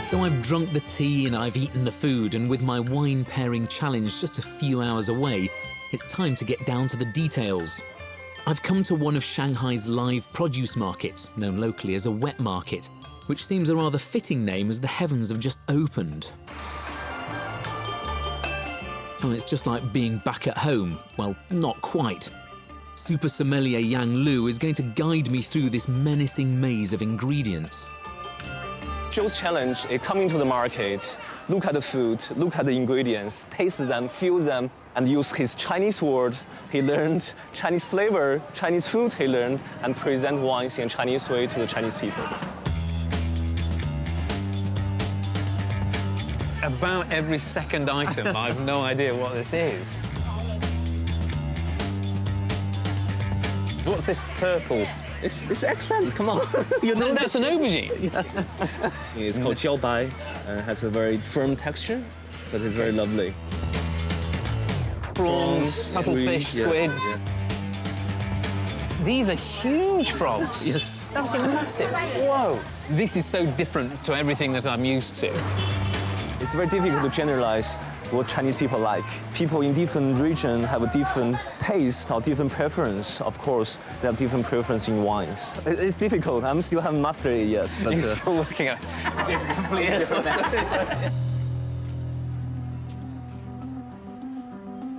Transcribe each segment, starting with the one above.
So I've drunk the tea and I've eaten the food, and with my wine pairing challenge just a few hours away, it's time to get down to the details. I've come to one of Shanghai's live produce markets, known locally as a wet market, which seems a rather fitting name as the heavens have just opened. Well, it's just like being back at home. Well, not quite. Super sommelier Yang Lu is going to guide me through this menacing maze of ingredients. Joe's challenge is coming to the market, look at the food, look at the ingredients, taste them, feel them, and use his Chinese word he learned, Chinese flavor, Chinese food he learned, and present wines in a Chinese way to the Chinese people. About every second item, I have no idea what this is. What's this purple? It's eggplant, come on. You know That's an aubergine. Yeah. It's called jiaobai, and has a very firm texture, but it's very lovely. Prawns, cuttlefish, squid. Yeah. These are huge frogs. Yes. That's massive. Whoa. This is so different to everything that I'm used to. It's very difficult to generalize what Chinese people like. People in different regions have a different taste or different preference. Of course, they have different preference in wines. It's difficult. I still haven't mastered it yet. But, You're still looking at it. It's completely different.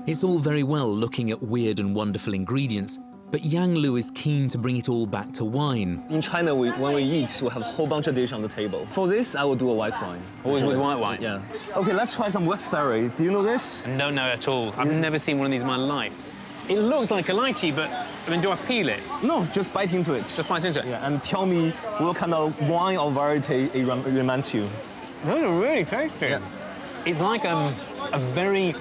It's all very well looking at weird and wonderful ingredients, but Yang Lu is keen to bring it all back to wine. In China, when we eat, we have a whole bunch of dishes on the table. For this, I will do a white wine. Always with white wine? Yeah. Okay, let's try some waxberry. Do you know this? No, no, at all. I've never seen one of these in my life. It looks like a lychee, but, I mean, do I peel it? No, just bite into it. Just bite into it? Yeah, and tell me what kind of wine or variety it reminds you. Those are really tasty. Yeah. It's like a very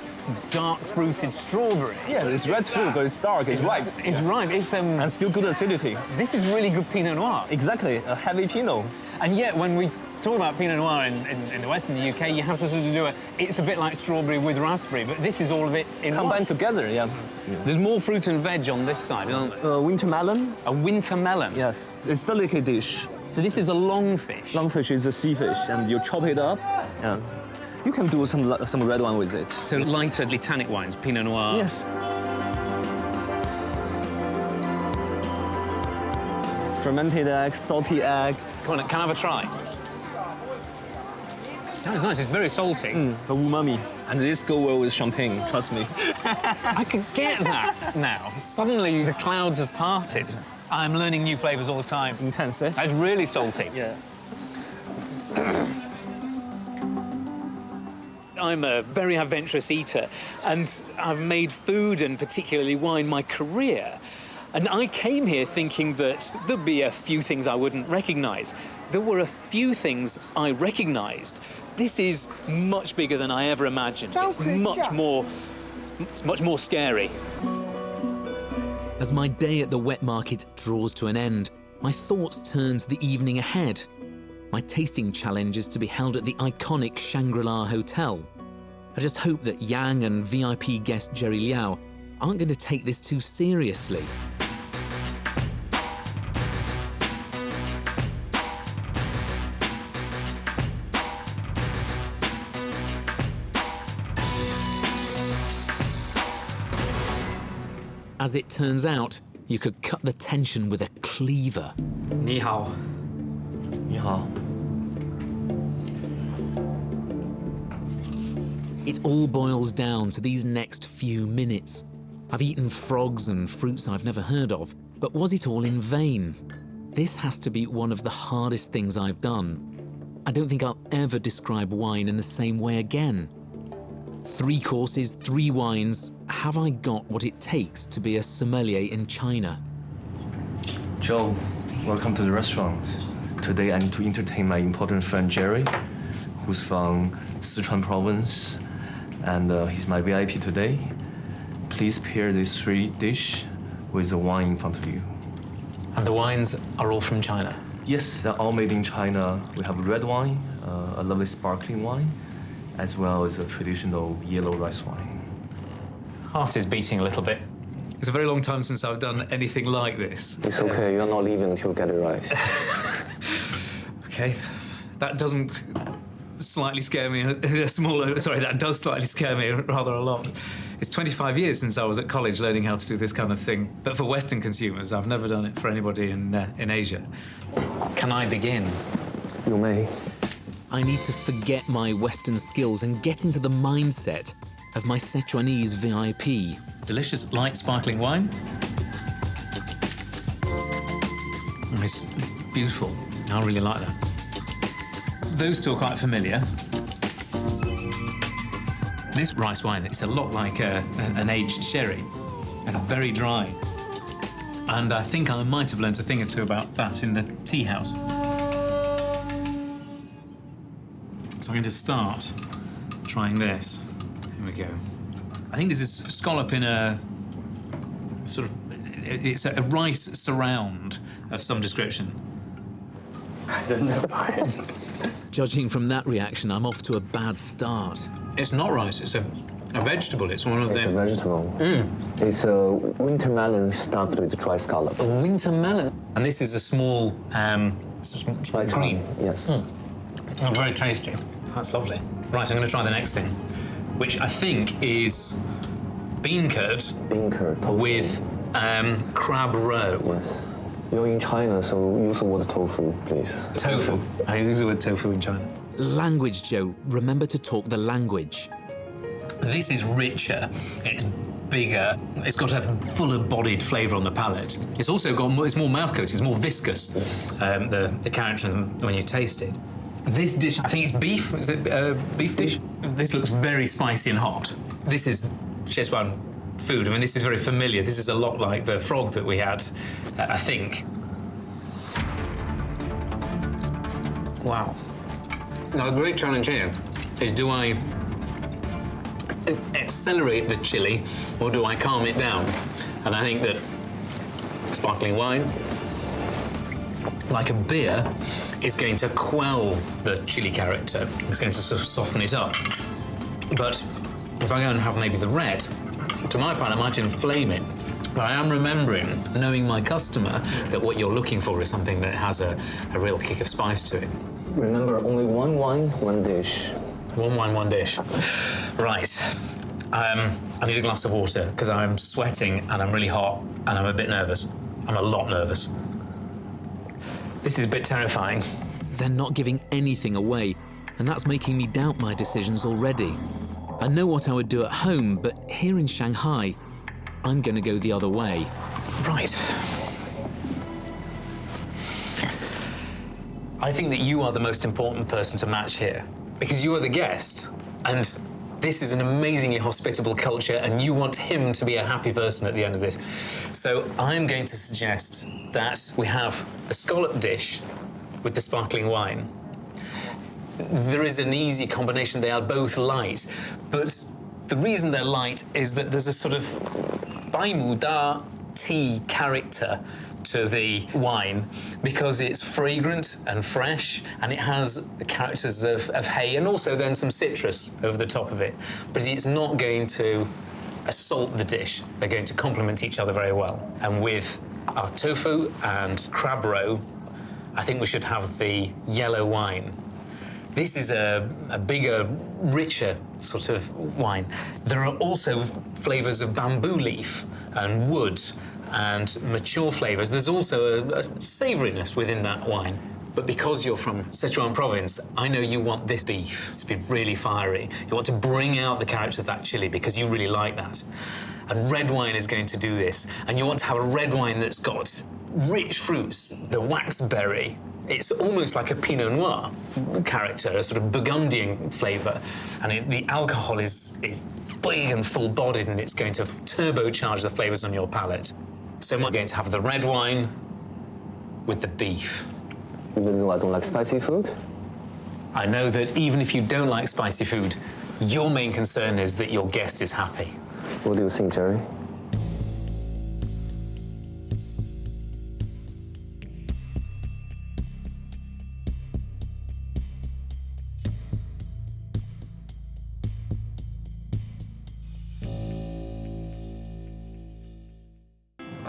dark fruited strawberry. Yeah, it's red fruit, but it's dark, it's ripe. It's ripe. It's And still good acidity. This is really good Pinot Noir. Exactly, a heavy Pinot. And yet, when we talk about Pinot Noir in the West, in the UK, you have to sort of do it's a bit like strawberry with raspberry, but this is all of it in Combined one. together, yeah. There's more fruit and veg on this side, isn't there? Winter melon? A winter melon. Yes, it's a delicate dish. So this is a longfish. Longfish is a sea fish, and you chop it up. Yeah. You can do some red wine with it. So lighter tannic wines, Pinot Noir. Yes. Fermented egg, salty egg. Come on, can I have a try? That was nice. It's very salty. The umami. And this go well with champagne, trust me. I could get that now. Suddenly the clouds have parted. I'm learning new flavors all the time. Intense, eh? That's really salty. Yeah. I'm a very adventurous eater, and I've made food, and particularly wine, my career. And I came here thinking that there'd be a few things I wouldn't recognise. There were a few things I recognised. This is much bigger than I ever imagined. It's much more scary. As my day at the wet market draws to an end, my thoughts turn to the evening ahead. My tasting challenge is to be held at the iconic Shangri-La Hotel. I just hope that Yang and VIP guest Jerry Liao aren't going to take this too seriously. As it turns out, you could cut the tension with a cleaver. 你好. 你好. It all boils down to these next few minutes. I've eaten frogs and fruits I've never heard of, but was it all in vain? This has to be one of the hardest things I've done. I don't think I'll ever describe wine in the same way again. 3 courses, 3 wines. Have I got what it takes to be a sommelier in China? Joe, welcome to the restaurant. Today I need to entertain my important friend Jerry, who's from Sichuan province, and he's my VIP today. Please pair these 3 dishes with the wine in front of you. And the wines are all from China? Yes, they're all made in China. We have red wine, a lovely sparkling wine, as well as a traditional yellow rice wine. Heart is beating a little bit. It's a very long time since I've done anything like this. It's okay, you're not leaving until you get it right. Okay, that doesn't slightly scare me that does slightly scare me rather a lot. It's 25 years since I was at college learning how to do this kind of thing. But for Western consumers, I've never done it for anybody in Asia. Can I begin? You may. I need to forget my Western skills and get into the mindset of my Sichuanese VIP. Delicious light sparkling wine. It's beautiful. I really like that. Those two are quite familiar. This rice wine, it's a lot like an aged sherry and very dry. And I think I might have learnt a thing or two about that in the tea house. So I'm going to start trying this. Here we go. I think this is scallop in a sort of, it's a rice surround of some description. I don't know. Judging from that reaction, I'm off to a bad start. It's not rice, it's a vegetable. It's one of It's a vegetable. It's a winter melon stuffed with dry scallop. A winter melon. And this is a small, small green. Yes. Oh, very tasty. That's lovely. Right, I'm going to try the next thing, which I think is bean curd. Bean curd. Tofu. With crab roe. Yes. You're in China, so use the word tofu, please. Tofu. I use the word tofu in China. Language, Joe. Remember to talk the language. This is richer. It's bigger. It's got a fuller-bodied flavour on the palate. It's also got more, it's more mouth-coated. It's more viscous. Yes. The character when you taste it. This dish, I think it's beef. Is it a beef dish? This looks very spicy and hot. This is Szechuan food. I mean, this is very familiar. This is a lot like the frog that we had, I think. Wow. Now, the great challenge here is, do I accelerate the chili or do I calm it down? And I think that sparkling wine, like a beer, is going to quell the chili character. It's going to sort of soften it up. But if I go and have maybe the red, to my point, I might inflame it. But I am remembering, knowing my customer, that what you're looking for is something that has a real kick of spice to it. Remember, only one wine, one dish. One wine, one dish. Right. I need a glass of water because I'm sweating and I'm really hot and I'm a bit nervous. I'm a lot nervous. This is a bit terrifying. They're not giving anything away, and that's making me doubt my decisions already. I know what I would do at home, but here in Shanghai, I'm going to go the other way. Right. I think that you are the most important person to match here, because you are the guest, and this is an amazingly hospitable culture, and you want him to be a happy person at the end of this. So I'm going to suggest that we have the scallop dish with the sparkling wine. There is an easy combination. They are both light, but the reason they're light is that there's a sort of Baimuda tea character to the wine because it's fragrant and fresh and it has the characters of hay and also then some citrus over the top of it. But it's not going to assault the dish. They're going to complement each other very well. And with our tofu and crab roe, I think we should have the yellow wine. This is a bigger, richer sort of wine. There are also flavours of bamboo leaf and wood and mature flavours. There's also a savouriness within that wine. But because you're from Sichuan province, I know you want this beef to be really fiery. You want to bring out the character of that chili because you really like that. And red wine is going to do this. And you want to have a red wine that's got rich fruits, the waxberry. It's almost like a Pinot Noir character, a sort of Burgundian flavour. And the alcohol is big and full-bodied, and it's going to turbocharge the flavours on your palate. So I'm going to have the red wine with the beef. Even though I don't like spicy food? I know that even if you don't like spicy food, your main concern is that your guest is happy. What do you think, Jerry?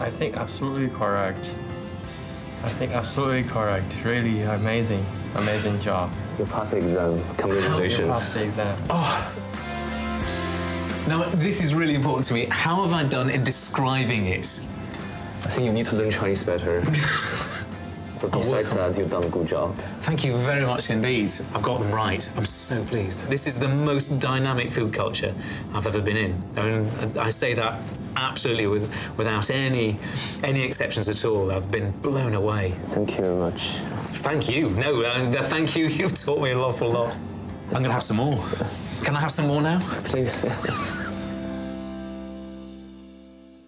I think absolutely correct. Really amazing job. You passed the exam. Congratulations. Past the exam. Now, this is really important to me. How have I done in describing it? I think you need to learn Chinese better. But besides that, you've done a good job. Thank you very much indeed. I've got them right. I'm so pleased. This is the most dynamic food culture I've ever been in. I mean, I say that absolutely without any exceptions at all. I've been blown away. Thank you very much. Thank you. No, thank you. You've taught me an awful lot. I'm going to have some more. Can I have some more now? Please.